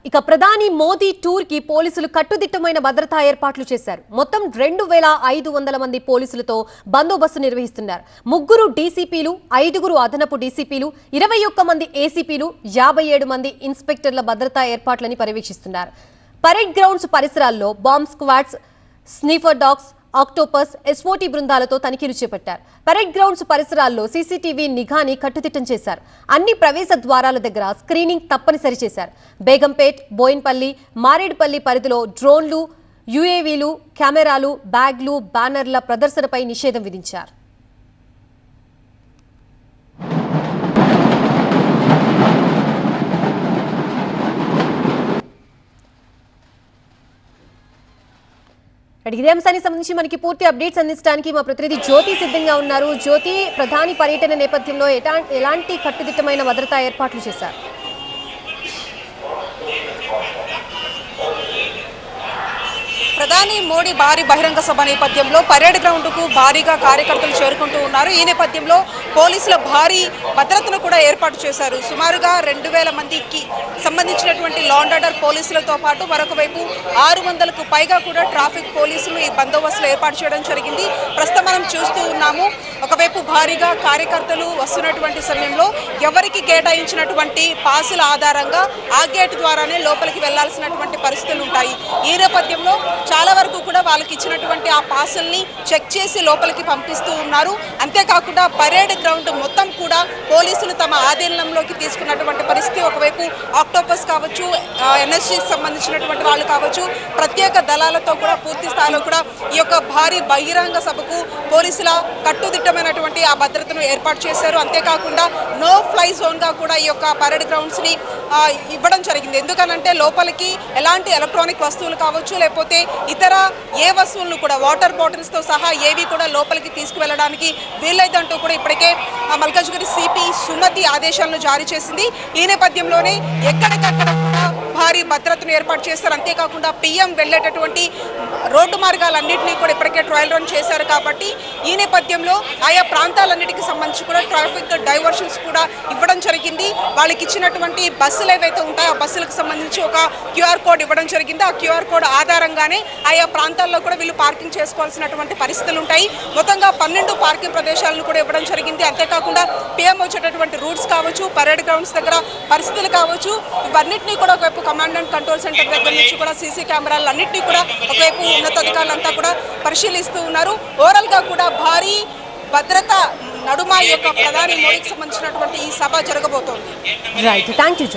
ఇక ప్రధాని మోదీ టూర్ కి పోలీసులు కట్టుదిట్టమైన భద్రతా ఏర్పాట్లు చేశారు. మొత్తం 2500 మంది పోలీసులతో బందోబస్తు నిర్వహిస్తున్నారు. 3 డీసీపీలు, 5 అదనపు డీసీపీలు, 21 మంది ఏసీపీలు, 57 మంది ఇన్స్పెక్టర్ల భద్రతా ఏర్పాట్లని పర్యవేక్షిస్తున్నారు. పరేడ్ గ్రౌండ్స్ పరిసరాల్లో bomb squads, sniffer dogs, Octopus, SOT బృందాలతో తనిఖీలు చేపట్టారు. పరేడ్ గ్రౌండ్స్ పరిసరాల్లో సీసీటీవీ నిఘాని కట్టుదిట్టం చేశారు. అన్ని ప్రవేశ ద్వారాల దగ్గర స్క్రీనింగ్ తప్పనిసరి చేశారు. బేగంపేట్, బోయిన్పల్లి, మారేడుపల్లి పరిధిలో డ్రోన్లు, యూఏవీలు, కెమెరాలు, బ్యాగ్లు, బ్యానర్ల ప్రదర్శనపై నిషేధం విధించారు. ఇదే అంశానికి సంబంధించి మనకి పూర్తి అప్డేట్స్ అందించడానికి మా ప్రతినిధి జ్యోతి సిద్ధంగా ఉన్నారు. జ్యోతి, ప్రధాని పర్యటన నేపథ్యంలో ఎలాంటి కట్టుదిట్టమైన భద్రతా ఏర్పాట్లు చేశారు? ప్రధాని మోడీ భారీ బహిరంగ సభ నేపథ్యంలో పరేడ్ గ్రౌండ్కు భారీగా కార్యకర్తలు చేరుకుంటూ ఉన్నారు. ఈ నేపథ్యంలో పోలీసుల భారీ భద్రతను కూడా ఏర్పాటు చేశారు. సుమారుగా 2000 మందికి సంబంధించినటువంటి లా అండ్ ఆర్డర్ పోలీసులతో పాటు మరొక వైపు 600కు పైగా కూడా ట్రాఫిక్ పోలీసులు ఈ బందోబస్తులు ఏర్పాటు చేయడం జరిగింది. ప్రస్తుతం మనం చూస్తూ ఉన్నాము, ఒకవైపు భారీగా కార్యకర్తలు వస్తున్నటువంటి సమయంలో ఎవరికి కేటాయించినటువంటి పాసుల ఆధారంగా ఆ గేట్ ద్వారానే లోపలికి వెళ్లాల్సినటువంటి పరిస్థితులు ఉంటాయి. ఈ నేపథ్యంలో చాలా వరకు కూడా వాళ్ళకి ఇచ్చినటువంటి ఆ పాసుల్ని చెక్ చేసి లోపలికి పంపిస్తూ ఉన్నారు. అంతేకాకుండా పరేడ్ గ్రౌండ్ మొత్తం కూడా పోలీసులు తమ ఆధీనంలోకి తీసుకున్నటువంటి పరిస్థితి. ఒకవైపు ఆక్టోపస్ కావచ్చు, ఎన్ఎస్జీకి సంబంధించినటువంటి వాళ్ళు కావచ్చు, ప్రత్యేక దళాలతో కూడా పూర్తి స్థాయిలో కూడా ఈ యొక్క భారీ బహిరంగ సభకు పోలీసుల కట్టుదిట్టమైనటువంటి ఆ భద్రతను ఏర్పాటు చేశారు. అంతేకాకుండా నో ఫ్లై జోన్గా కూడా ఈ యొక్క పరేడ్ గ్రౌండ్స్ని ఇవ్వడం జరిగింది. ఎందుకనంటే లోపలికి ఎలాంటి ఎలక్ట్రానిక్ వస్తువులు కావచ్చు, లేకపోతే ఇతర ఏ వస్తువులను కూడా వాటర్ బాటిల్స్తో సహా ఏవి కూడా లోపలికి తీసుకువెళ్ళడానికి వీల్లేదంటూ కూడా ఇప్పటికే మల్కాజ్గిరి సిపి సుమతి ఆదేశాలను జారీ చేసింది. ఈ నేపథ్యంలోనే ఎక్కడికక్కడ కూడా భారీ భద్రతను ఏర్పాటు చేస్తారు. అంతేకాకుండా పిఎం వెళ్ళేటటువంటి రోడ్డు మార్గాలన్నింటినీ కూడా ఇప్పటికే ట్రయల్ రన్ చేశారు. కాబట్టి ఈ నేపథ్యంలో ఆయా ప్రాంతాలన్నిటికీ సంబంధించి కూడా ట్రాఫిక్ డైవర్షన్స్ కూడా ఇవ్వడం జరిగింది. వాళ్ళకి ఇచ్చినటువంటి బస్సులు ఏవైతే ఉంటాయో ఆ బస్సులకు సంబంధించి ఒక క్యూఆర్ కోడ్ ఇవ్వడం జరిగింది. ఆ క్యూఆర్ కోడ్ ఆధారంగానే ఆయా ప్రాంతాల్లో కూడా వీళ్ళు పార్కింగ్ చేసుకోవాల్సినటువంటి పరిస్థితులు ఉంటాయి. మొత్తంగా 12 పార్కింగ్ ప్రదేశాలను కూడా ఇవ్వడం జరిగింది. అంతేకాకుండా పిఎం వచ్చేటటువంటి రూట్స్ కావచ్చు, పరేడ్ గ్రౌండ్స్ దగ్గర పరిస్థితులు కావచ్చు, ఇవన్నింటినీ కూడా ఒకవైపు కమాండ్ అండ్ కంట్రోల్ సెంటర్ దగ్గర నుంచి కూడా సీసీ కెమెరాలు అన్నింటినీ కూడా ఒకవైపు ఉన్నతాధికారులంతా కూడా పరిశీలిస్తూ ఉన్నారు. ఓవరాల్గా కూడా భారీ భద్రత నడుమ ఈ యొక్క ప్రధాని మోడీకి సంబంధించినటువంటి ఈ సభ జరగబోతోంది. Right, thank you.